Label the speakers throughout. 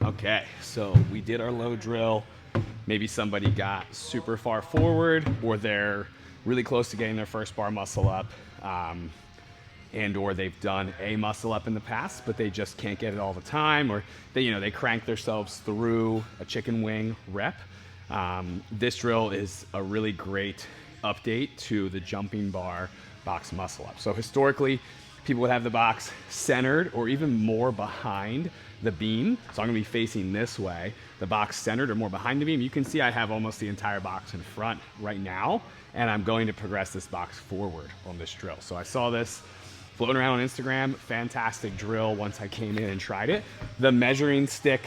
Speaker 1: Okay, so we did our low drill. Maybe somebody got super far forward, or they're really close to getting their first bar muscle up, and or they've done a muscle up in the past, but they just can't get it all the time, or they crank themselves through a chicken wing rep. This drill is a really great update to the jumping bar box muscle up. So historically, people would have the box centered or even more behind the beam. So I'm gonna be facing this way, the box centered or more behind the beam. You can see I have almost the entire box in front right now, and I'm going to progress this box forward on this drill. So I saw this floating around on Instagram, fantastic drill once I came in and tried it. The measuring stick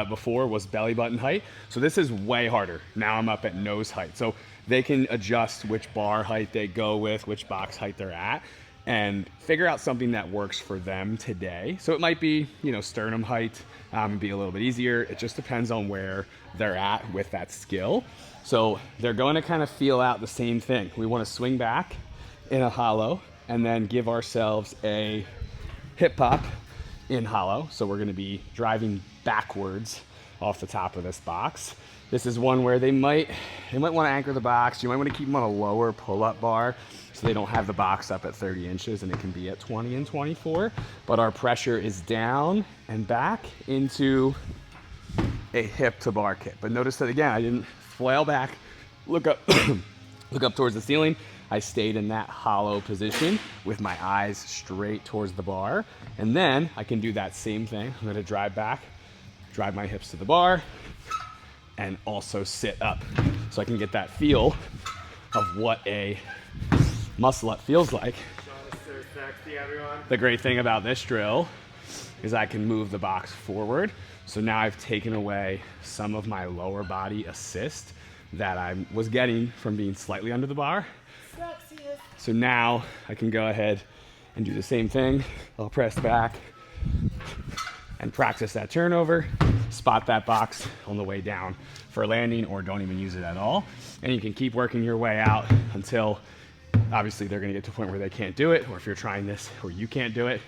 Speaker 1: before was belly button height. So this is way harder. Now I'm up at nose height. So they can adjust which bar height they go with, which box height they're at, and figure out something that works for them today. So it might be, sternum height, be a little bit easier. It just depends on where they're at with that skill. So they're going to kind of feel out the same thing. We want to swing back in a hollow and then give ourselves a hip pop in hollow. So we're going to be driving backwards off the top of this box. This is one where they might want to anchor the box. You might want to keep them on a lower pull-up bar so they don't have the box up at 30 inches and it can be at 20 and 24. But our pressure is down and back into a hip to bar kick. But notice that again, I didn't flail back, look up, look up towards the ceiling. I stayed in that hollow position with my eyes straight towards the bar. And then I can do that same thing. I'm gonna drive back, drive my hips to the bar, and also sit up. So I can get that feel of what a muscle up feels like.
Speaker 2: Sean is so sexy, everyone.
Speaker 1: The great thing about this drill is I can move the box forward. So now I've taken away some of my lower body assist that I was getting from being slightly under the bar.
Speaker 2: Sexiest.
Speaker 1: So now I can go ahead and do the same thing. I'll press back and practice that turnover, spot that box on the way down for landing, or don't even use it at all. And you can keep working your way out until obviously they're gonna get to a point where they can't do it, or if you're trying this where you can't do it,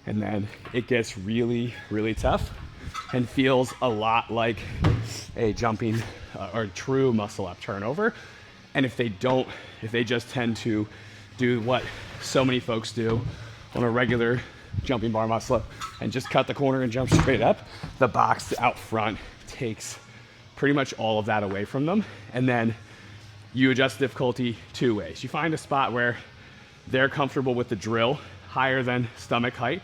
Speaker 1: and then it gets really, really tough and feels a lot like a jumping or true muscle up turnover. And if they just tend to do what so many folks do on a regular jumping bar muscle up and just cut the corner and jump straight up, the box out front takes pretty much all of that away from them. And then you adjust difficulty two ways. You find a spot where they're comfortable with the drill higher than stomach height.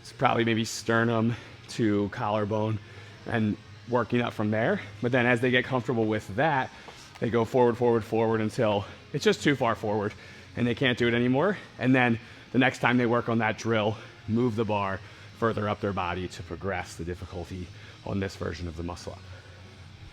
Speaker 1: It's probably maybe sternum to collarbone and working up from there. But then as they get comfortable with that, they go forward, forward, forward until it's just too far forward and they can't do it anymore. And then the next time they work on that drill, move the bar further up their body to progress the difficulty on this version of the muscle up.